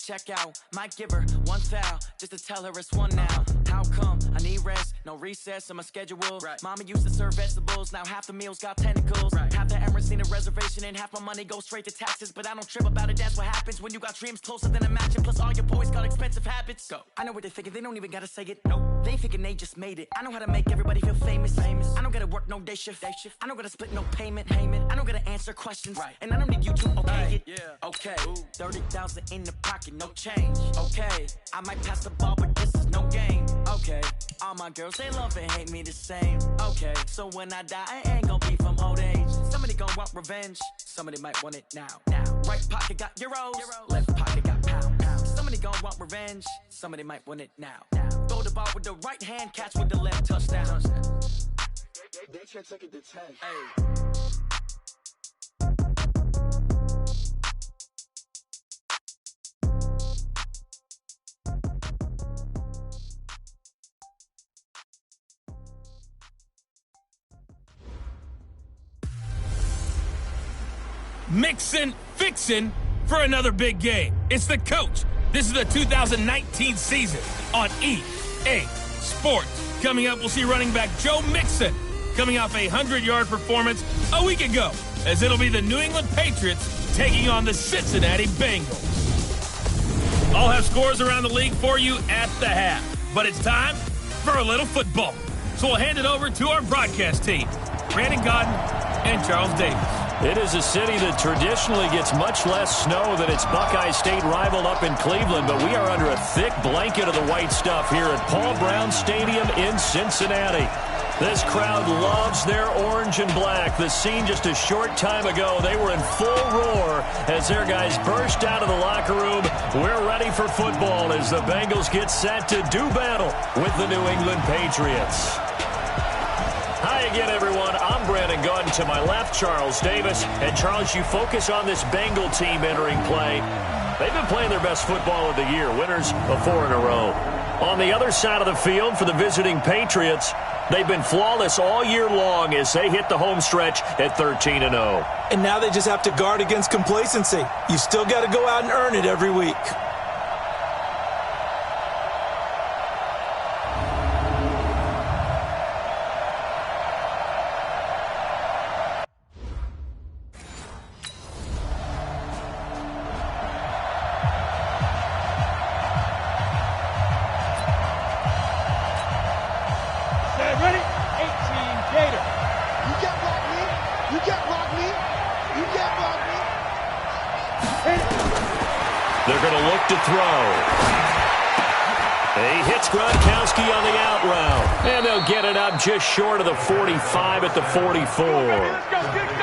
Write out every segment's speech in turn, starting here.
check out. Might give her one foul just to tell her it's one now. How come I need rest? No recess on my schedule. Right. Mama used to serve vegetables, now half the meals got tentacles. Right. Half the Emirates need a reservation and half my money goes straight to taxes. But I don't trip about it, that's what happens when you got dreams closer than a mansion. Plus all your boys got expensive habits. Go. I know what they're thinking, they don't even gotta say it. Nope. They thinking they just made it. I know how to make everybody feel famous. I don't gotta work no day shift. I don't gotta split no payment. I don't gotta answer questions. Right. And I don't need you to okay it. Yeah. Okay. 30,000 in the pocket, no change. Okay. I might pass the ball, but this is no game. Okay. All my girls, they love and hate me the same. Okay. So when I die, I ain't gonna be from old age. Somebody gon' want revenge. Somebody might want it now. Right pocket got euros. Left pocket got pounds. Somebody gon' want revenge. Somebody might want it now. Throw the ball with the right hand, catch with the left, touchdown. They can't take it to 10. Hey. Mixin', fixin' for another big game. It's the coach. This is the 2019 season on EA Sports. Coming up, we'll see running back Joe Mixon coming off a 100-yard performance a week ago, as it'll be the New England Patriots taking on the Cincinnati Bengals. I'll have scores around the league for you at the half, but it's time for a little football. So we'll hand it over to our broadcast team, Brandon Godden and Charles Davis. It is a city that traditionally gets much less snow than its Buckeye State rival up in Cleveland, but we are under a thick blanket of the white stuff here at Paul Brown Stadium in Cincinnati. This crowd loves their orange and black. The scene just a short time ago, they were in full roar as their guys burst out of the locker room. We're ready for football as the Bengals get set to do battle with the New England Patriots. Hi again, everyone. I'm Brandon Godden. To my left, Charles Davis. And, Charles, you focus on this Bengal team entering play. They've been playing their best football of the year, winners of 4 in a row. On the other side of the field for the visiting Patriots, they've been flawless all year long as they hit the home stretch at 13-0. And now they just have to guard against complacency. You still got to go out and earn it every week. They're going to look to throw. He hits Gronkowski on the out route. And they'll get it up just short of the 45 at the 44.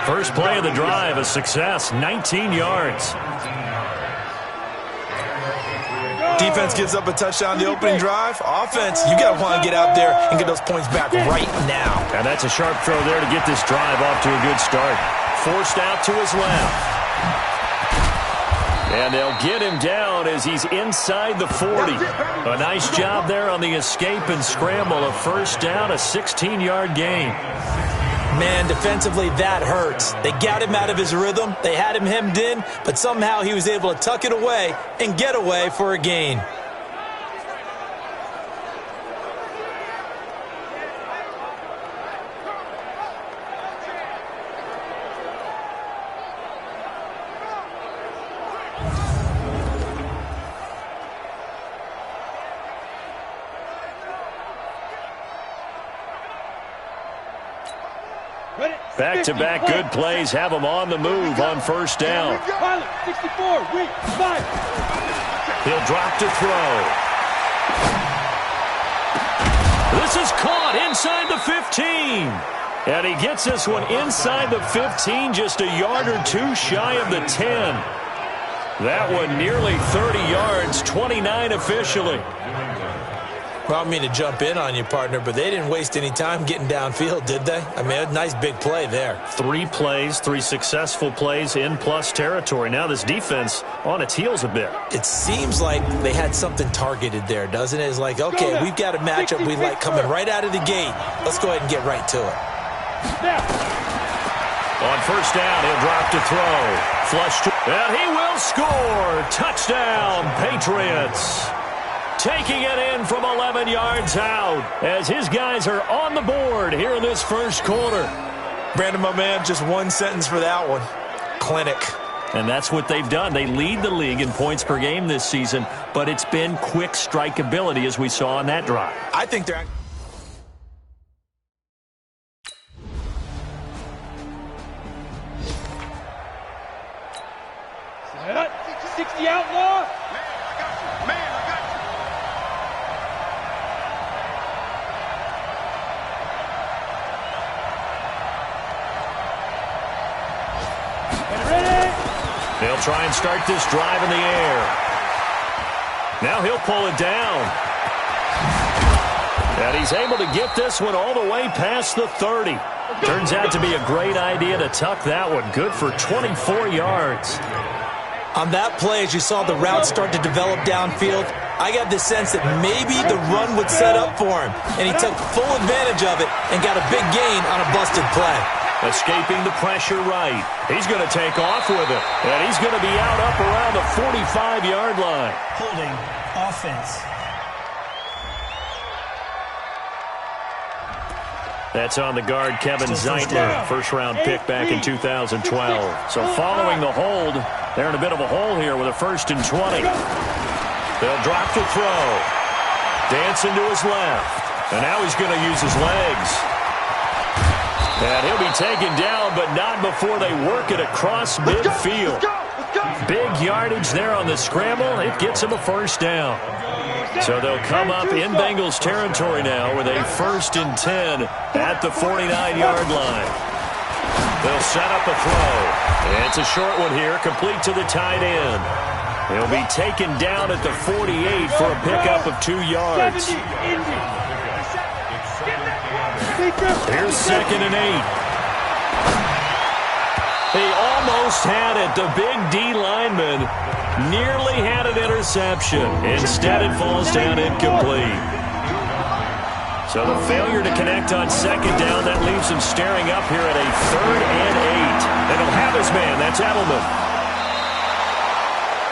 First play of the drive, a success, 19 yards. Defense gives up a touchdown the opening drive. Offense, you got to want to get out there and get those points back right now. And that's a sharp throw there to get this drive off to a good start. Forced out to his left. And they'll get him down as he's inside the 40. A nice job there on the escape and scramble. A first down, a 16-yard gain. Man, defensively, that hurts. They got him out of his rhythm. They had him hemmed in, but somehow he was able to tuck it away and get away for a gain. Back-to-back good plays have him on the move on first down. 64, weak, 5. He'll drop to throw. This is caught inside the 15. And he gets this one inside the 15, just a yard or two shy of the 10. That one nearly 30 yards, 29 officially. Well, I don't mean to jump in on you, partner, but they didn't waste any time getting downfield, did they? I mean, a nice big play there. 3 plays, 3 successful plays in plus territory. Now this defense on its heels a bit. It seems like they had something targeted there, doesn't it? It's like, okay, we've got a matchup we like coming right out of the gate. Let's go ahead and get right to it. On first down, he'll drop to throw. Flush to, and he will score. Touchdown, Patriots. Patriots. Taking it in from 11 yards out as his guys are on the board here in this first quarter. Brandon, my man, just one sentence for that one. Clinic. And that's what they've done. They lead the league in points per game this season, but it's been quick strikeability as we saw on that drive. I think they're... Set. 60 outlaw. They'll try and start this drive in the air. Now he'll pull it down. And he's able to get this one all the way past the 30. Turns out to be a great idea to tuck that one. Good for 24 yards. On that play, as you saw the route start to develop downfield, I got the sense that maybe the run would set up for him. And he took full advantage of it and got a big gain on a busted play. Escaping the pressure right. He's going to take off with it. And he's going to be out up around the 45-yard line. Holding offense. That's on the guard, Kevin Zeitler, first-round pick back in 2012. So following the hold, they're in a bit of a hole here with a 1st and 20. They'll drop the throw. Dancing to his left. And now he's going to use his legs. And he'll be taken down, but not before they work it across midfield. Big yardage there on the scramble. It gets him a 1st down. So they'll come up in Bengals territory now with a 1st and 10 at the 49-yard line. They'll set up a throw. And it's a short one here, complete to the tight end. He'll be taken down at the 48 for a pickup of 2 yards. Here's 2nd and 8. He almost had it. The big D lineman nearly had an interception. Instead, it falls down incomplete. So the failure to connect on 2nd down, that leaves him staring up here at a 3rd and 8. And he'll have his man. That's Edelman.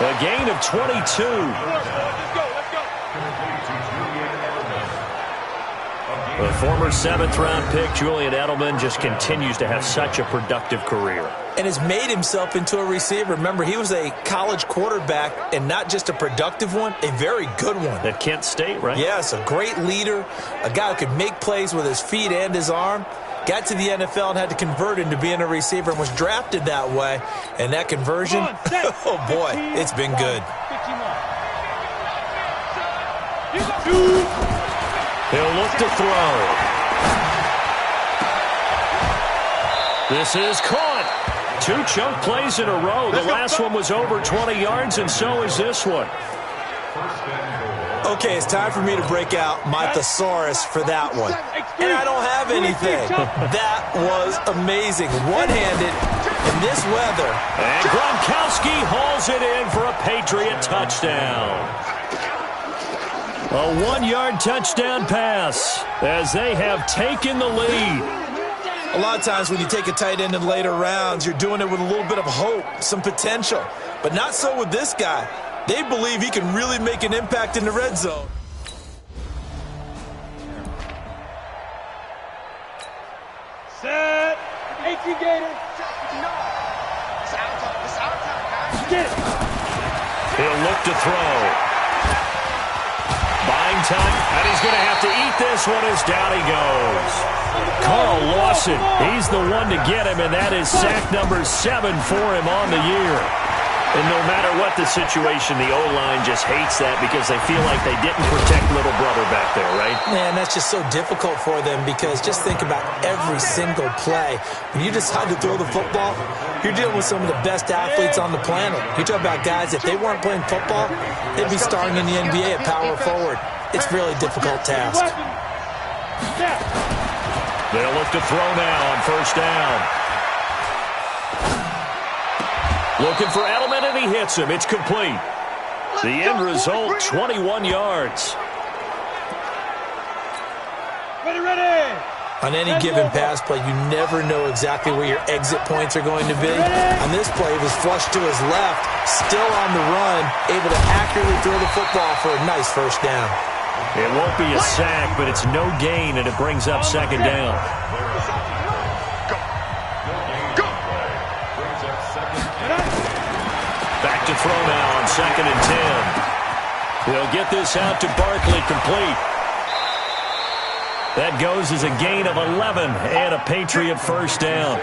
A gain of 22. The former 7th-round pick, Julian Edelman, just continues to have such a productive career. And has made himself into a receiver. Remember, he was a college quarterback, and not just a productive one, a very good one. At Kent State, right? Yes, a great leader, a guy who could make plays with his feet and his arm. Got to the NFL and had to convert into being a receiver and was drafted that way. And that conversion, oh boy, it's been good. He'll look to throw. This is caught. 2 chunk plays in a row. The last one was over 20 yards, and so is this one. Okay, it's time for me to break out my thesaurus for that one. And I don't have anything. That was amazing. One-handed in this weather. And Gronkowski hauls it in for a Patriot touchdown. A 1-yard touchdown pass as they have taken the lead. A lot of times when you take a tight end in later rounds, you're doing it with a little bit of hope, some potential. But not so with this guy. They believe he can really make an impact in the red zone. Set. 18 Gator. Get it. He'll look to throw. Buying time, and he's going to have to eat this one as down he goes. Carl Lawson, he's the one to get him, and that is sack number 7 for him on the year. And no matter what the situation, the O-line just hates that because they feel like they didn't protect little brother back there, right? Man, that's just so difficult for them because just think about every single play. When you decide to throw the football, you're dealing with some of the best athletes on the planet. You talk about guys, if they weren't playing football, they'd be starring in the NBA at power forward. It's a really difficult task. They'll look to throw now on 1st down. Looking for Edelman, and he hits him. It's complete. The end result, 21 yards. Ready. On any given pass play, you never know exactly where your exit points are going to be. On this play, he was flushed to his left, still on the run, able to accurately throw the football for a nice first down. It won't be a sack, but it's no gain, and it brings up second down. Back to throw now on 2nd and 10. They'll get this out to Barkley, complete. That goes as a gain of 11 and a Patriot first down.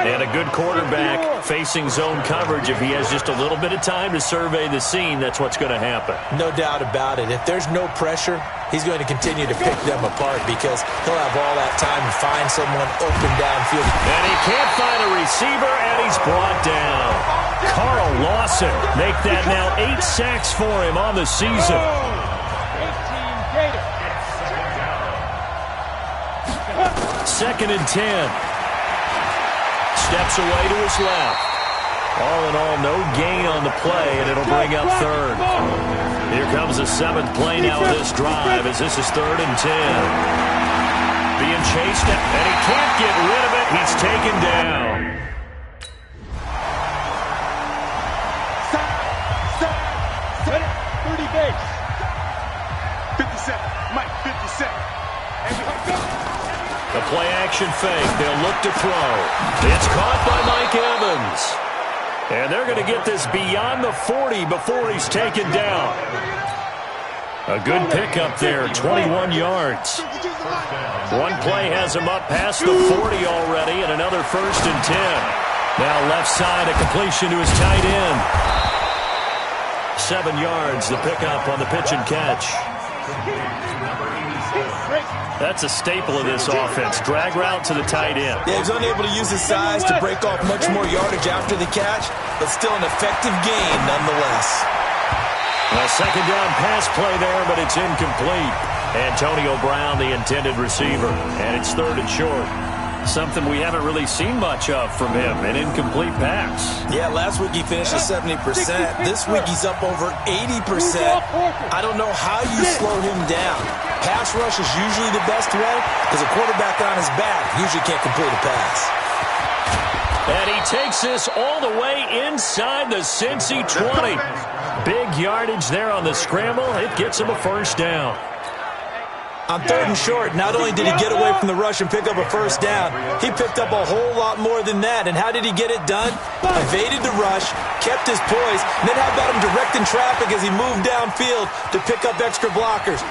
And a good quarterback facing zone coverage. If he has just a little bit of time to survey the scene, that's what's going to happen. No doubt about it. If there's no pressure, he's going to continue to pick them apart because he'll have all that time to find someone open downfield. And he can't find a receiver, and he's brought down. Carl Lawson make that now 8 sacks for him on the season. 2nd and 10. Steps away to his left. All in all, no gain on the play, and it'll bring up 3rd. Here comes the 7th play now of this drive as this is 3rd and 10. Being chased, and he can't get rid of it. He's taken down. Set it, 30 base. 57, Mike, 57. The play-action fake. They'll look to throw. It's caught by Mike Evans. And they're going to get this beyond the 40 before he's taken down. A good pickup there, 21 yards. One play has him up past the 40 already, and another 1st and 10. Now left side, a completion to his tight end. 7 yards, the pickup on the pitch and catch. That's a staple of this offense. Drag route to the tight end. Yeah, he's unable to use his size to break off much more yardage after the catch, but still an effective gain nonetheless. A second down pass play there, but it's incomplete. Antonio Brown, the intended receiver, and it's 3rd and short. Something we haven't really seen much of from him, an incomplete pass. Yeah, last week he finished at 70%. This week he's up over 80%. I don't know how you slow him down. Pass rush is usually the best way because a quarterback on his back usually can't complete a pass. And he takes this all the way inside the Cincy 20. Big yardage there on the scramble. It gets him a first down. On 3rd and short, not only did he get away from the rush and pick up a first down, he picked up a whole lot more than that. And how did he get it done? Evaded the rush, kept his poise, and then how about him directing traffic as he moved downfield to pick up extra blockers?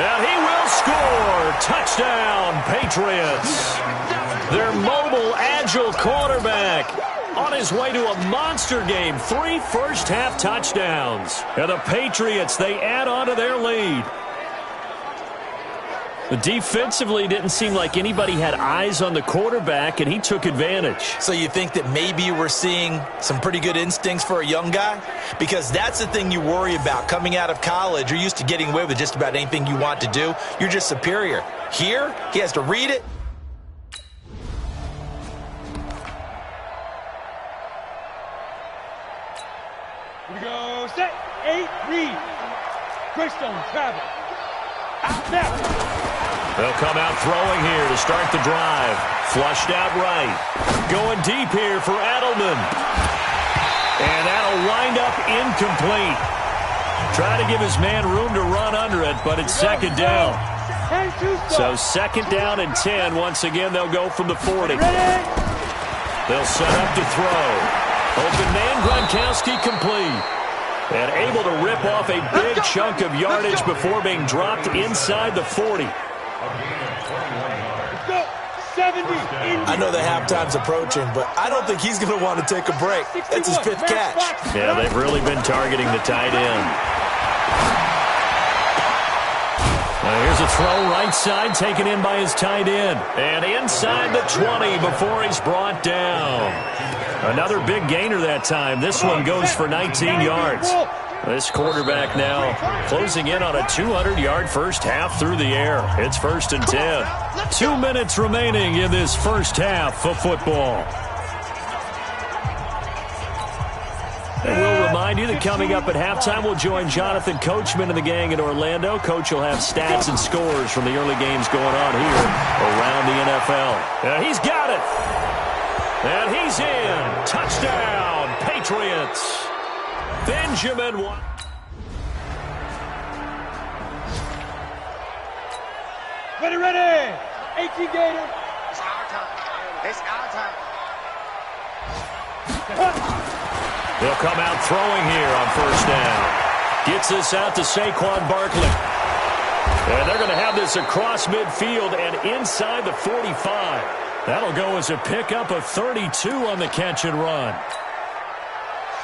And he will score. Touchdown, Patriots. Their mobile, agile quarterback on his way to a monster game. 3 first-half touchdowns. And the Patriots, they add on to their lead. Defensively, didn't seem like anybody had eyes on the quarterback, and he took advantage. So you think that maybe we're seeing some pretty good instincts for a young guy? Because that's the thing you worry about. Coming out of college, you're used to getting away with just about anything you want to do. You're just superior. Here, he has to read it. Here we go, set, 8, read. Greystone, travel. Out now. They'll come out throwing here to start the drive. Flushed out right. Going deep here for Edelman. And that'll wind up incomplete. Try to give his man room to run under it, but it's 2nd down. So 2nd down and 10. Once again, they'll go from the 40. They'll set up to throw. Open man, Gronkowski complete. And able to rip off a big chunk of yardage before being dropped inside the 40. I know the halftime's approaching, but I don't think he's going to want to take a break. That's his 5th catch. Yeah, they've really been targeting the tight end. Now here's a throw right side taken in by his tight end. And inside the 20 before he's brought down. Another big gainer that time. This one goes for 19 yards. This quarterback now closing in on a 200-yard first half through the air. It's 1st and 10. 2 minutes remaining in this first half of football. And we'll remind you you that coming up at halftime, we'll join Jonathan Coachman and the gang in Orlando. Coach will have stats and scores from the early games going on here around the NFL. He's got it. And he's in. Touchdown, Patriots. Benjamin White. Ready. 18 Gator. It's our time. It's our time. He'll come out throwing here on first down. Gets this out to Saquon Barkley. And they're going to have this across midfield and inside the 45. That'll go as a pickup of 32 on the catch and run.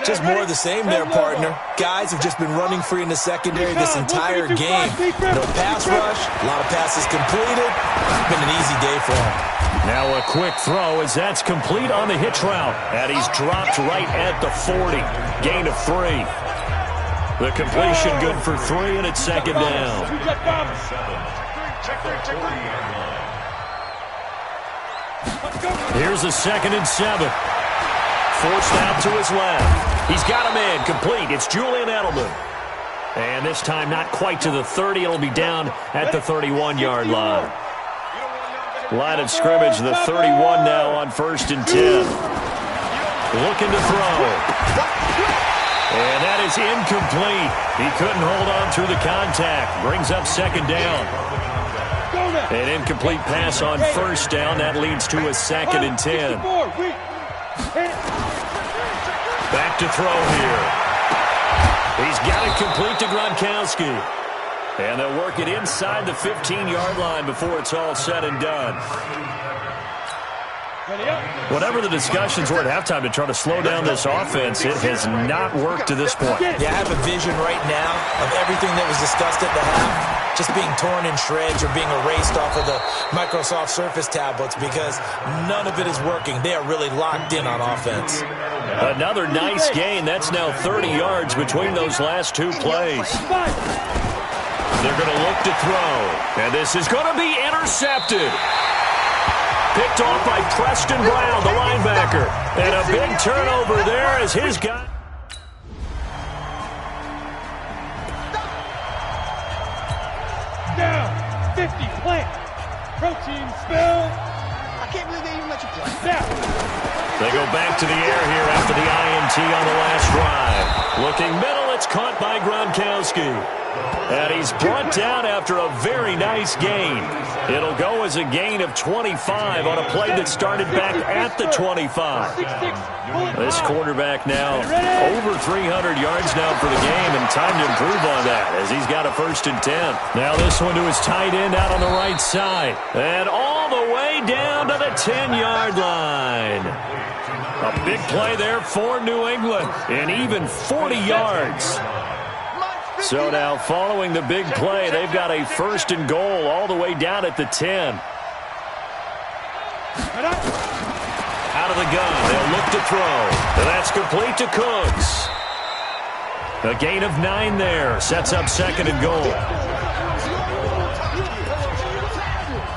Just more of the same there, partner. Guys have just been running free in the secondary this entire game. No pass rush, a lot of passes completed. It's been an easy day for him. Now a quick throw as that's complete on the hitch route. And he's dropped right at the 40. Gain of 3. The completion good for 3, and it's second down. Here's a 2nd and 7. Forced out to his left. He's got him in. Complete. It's Julian Edelman. And this time not quite to the 30. It'll be down at the 31-yard line. Line of scrimmage, the 31 now on 1st and 10. Looking to throw. And that is incomplete. He couldn't hold on through the contact. Brings up 2nd down. An incomplete pass on 1st down. That leads to a 2nd and 10. Back to throw here. He's got it complete to Gronkowski. And they'll work it inside the 15-yard line before it's all said and done. Whatever the discussions were at halftime to try to slow down this offense, it has not worked to this point. Yeah, I have a vision right now of everything that was discussed at the half just being torn in shreds or being erased off of the Microsoft Surface tablets because none of it is working. They are really locked in on offense. Another nice gain. That's now 30 yards between those last 2 plays. They're going to look to throw. And this is going to be intercepted. Picked off by Preston Brown, the linebacker. And a big turnover there as his guy. Down. 50. Plant. Protein spill. I can't believe they even let you play. Now. They go back to the air here after the INT on the last drive. Looking middle, it's caught by Gronkowski. And he's brought down after a very nice gain. It'll go as a gain of 25 on a play that started back at the 25. This quarterback now over 300 yards now for the game, and time to improve on that as he's got a 1st and 10. Now this one to his tight end out on the right side. And all the way down to the 10-yard line. A big play there for New England, and even 40 yards. So now following the big play, they've got a 1st and goal all the way down at the 10. Out of the gun, they'll look to throw. And that's complete to Cooks. A gain of 9 there, sets up 2nd and goal.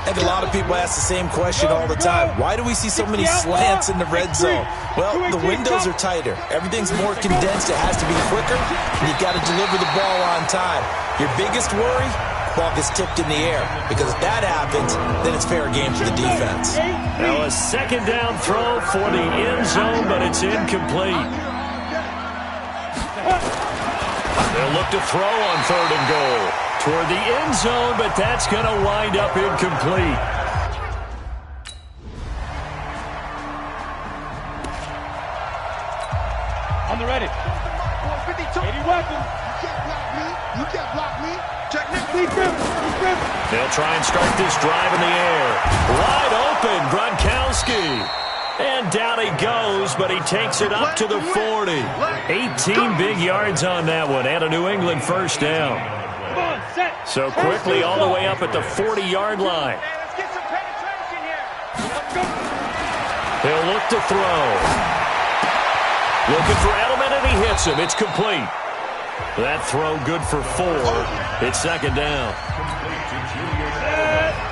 I think a lot of people ask the same question all the time. Why do we see so many slants in the red zone? Well, the windows are tighter. Everything's more condensed. It has to be quicker, and you've got to deliver the ball on time. Your biggest worry, ball gets tipped in the air, because if that happens, then it's fair game for the defense. Now a 2nd down throw for the end zone, but it's incomplete. They'll look to throw on 3rd and goal toward the end zone, but that's going to wind up incomplete. On the ready. 80 weapons. You can't block me. Check me. They'll try and start this drive in the air. Wide open, Gronkowski. And down he goes, but he takes it up to the 40. 18 big yards on that one, and a New England 1st down. So quickly all the way up at the 40-yard line. Let's get some penetration here. He'll look to throw. Looking for Edelman, and he hits him. It's complete. That throw good for 4. It's 2nd down.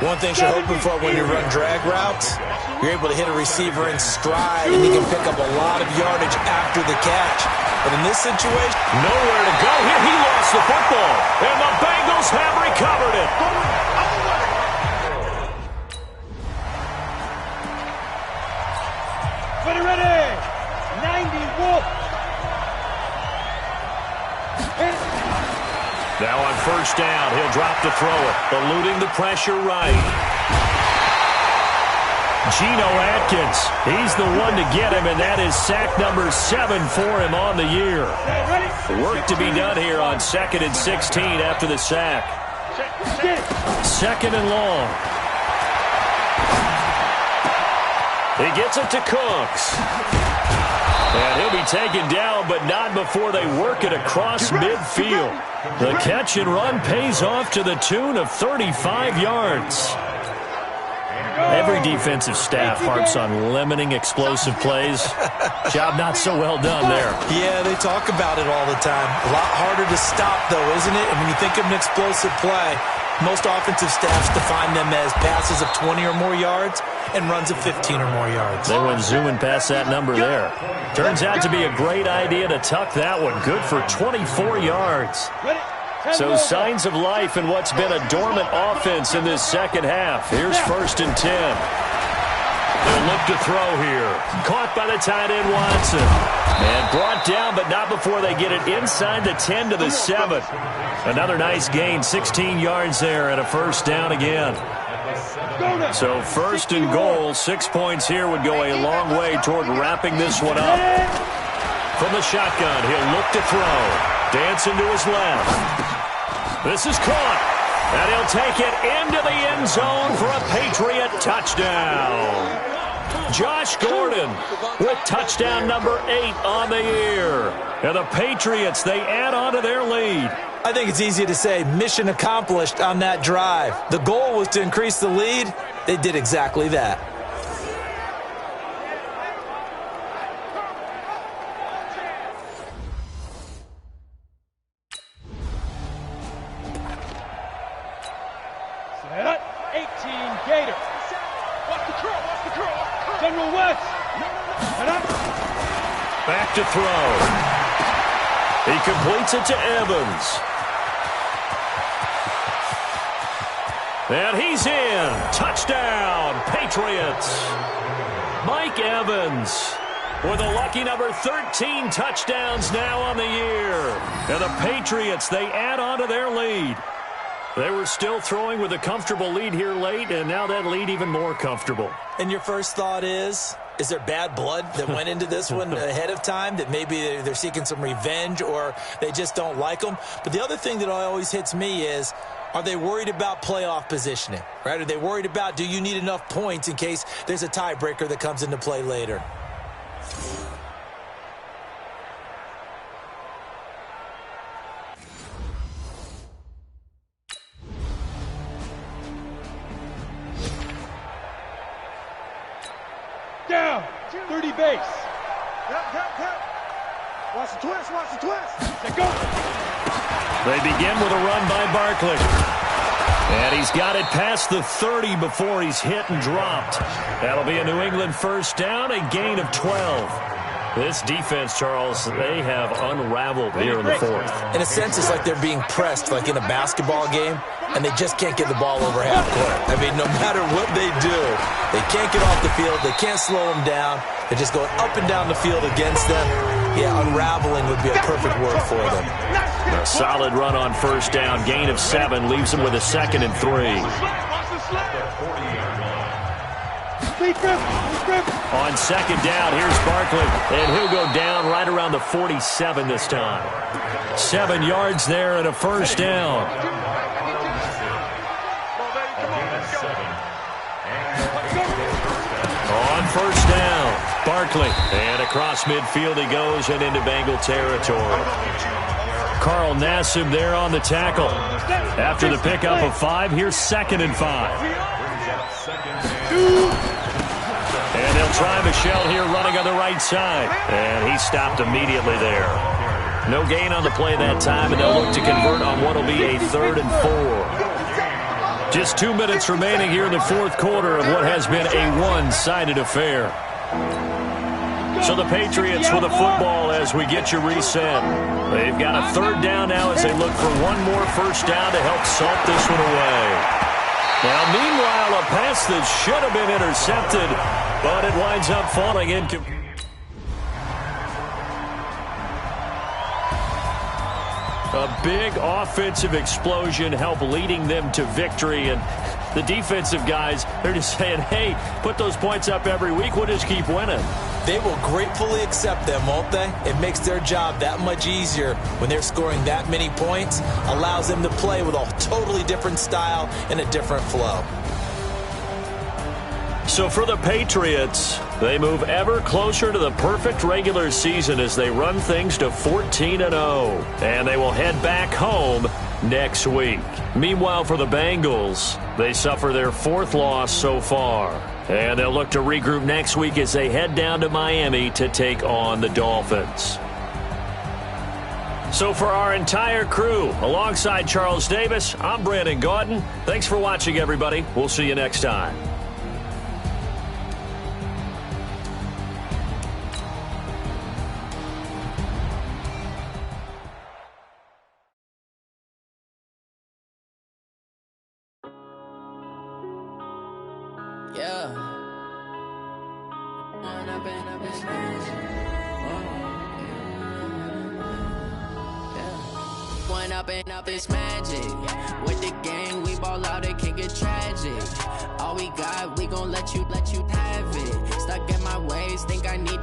One thing you're hoping for when you run drag routes, you're able to hit a receiver in stride, and he can pick up a lot of yardage after the catch. But in this situation, nowhere to go here. He lost the football, and the Bengals have recovered it. Ready. 90 Wolf. Now on first down, he'll drop to throw it, eluding the pressure right. Geno Atkins, he's the one to get him, and that is sack number 7 for him on the year. Work to be done here on 2nd and 16 after the sack. 2nd and long. He gets it to Cooks. And he'll be taken down, but not before they work it across midfield. The catch and run pays off to the tune of 35 yards. Every defensive staff harps on limiting explosive plays. Job not so well done there. Yeah, they talk about it all the time. A lot harder to stop, though, isn't it? And when you think of an explosive play, most offensive staffs define them as passes of 20 or more yards and runs of 15 or more yards. They went zooming past that number there. Turns out to be a great idea to tuck that one. Good for 24 yards. So signs of life in what's been a dormant offense in this second half. Here's 1st and 10. They'll look to throw here. Caught by the tight end Watson. And brought down, but not before they get it inside the 10 to the 7. Another nice gain, 16 yards there, and a first down again. So 1st and goal, 6 points here would go a long way toward wrapping this one up. From the shotgun, he'll look to throw. Dancing to his left. This is caught. And he'll take it into the end zone for a Patriot touchdown. Josh Gordon with touchdown number 8 on the year. And the Patriots, they add on to their lead. I think it's easy to say mission accomplished on that drive. The goal was to increase the lead. They did exactly that. Set. 18 Gator. Watch the curl. General West. Set up. Back to throw. He completes it to Evans. And he's in. Touchdown, Patriots. Mike Evans with a lucky number 13 touchdowns now on the year. And the Patriots, they add on to their lead. They were still throwing with a comfortable lead here late, and now that lead even more comfortable. And your first thought is there bad blood that went into this one ahead of time, that maybe they're seeking some revenge or they just don't like them? But the other thing that always hits me is, are they worried about playoff positioning? Right? Are they worried about, do you need enough points in case there's a tiebreaker that comes into play later? Down. 30 base. Watch the twist. Let go. They begin with a run by Barkley. And he's got it past the 30 before he's hit and dropped. That'll be a New England first down, a gain of 12. This defense, Charles, they have unraveled here in the 4th. In a sense, it's like they're being pressed, like in a basketball game, and they just can't get the ball over half court. I mean, no matter what they do, they can't get off the field. They can't slow them down. They're just going up and down the field against them. Yeah, unraveling would be a perfect word for them. A solid run on first down, gain of 7, leaves them with a 2nd and 3. On second down, here's Barkley, and he'll go down right around the 47 this time. 7 yards there and a first down. On first down, Barkley, and across midfield he goes and into Bengal territory. Carl Nassib there on the tackle. After the pickup of 5, here's 2nd and 5. And they'll try Michelle here running on the right side. And he stopped immediately there. No gain on the play that time, and they'll look to convert on what will be a 3rd and 4. Just 2 minutes remaining here in the 4th quarter of what has been a one-sided affair. So the Patriots with a football as we get you reset. They've got a third down now as they look for one more first down to help salt this one away. Now, meanwhile, a pass that should have been intercepted, but it winds up falling incomplete. A big offensive explosion helped leading them to victory, and the defensive guys, they're just saying, hey, put those points up every week, we'll just keep winning. They will gratefully accept them, won't they? It makes their job that much easier when they're scoring that many points, allows them to play with a totally different style and a different flow. So for the Patriots, they move ever closer to the perfect regular season as they run things to 14-0. And they will head back home next week. Meanwhile, for the Bengals, they suffer their fourth loss so far. And they'll look to regroup next week as they head down to Miami to take on the Dolphins. So for our entire crew, alongside Charles Davis, I'm Brandon Gaudin. Thanks for watching, everybody. We'll see you next time. Yeah. One up and up is magic. With the gang, we ball out, it can get tragic. All we got, we gon' let you have it. Stuck in my ways, think I need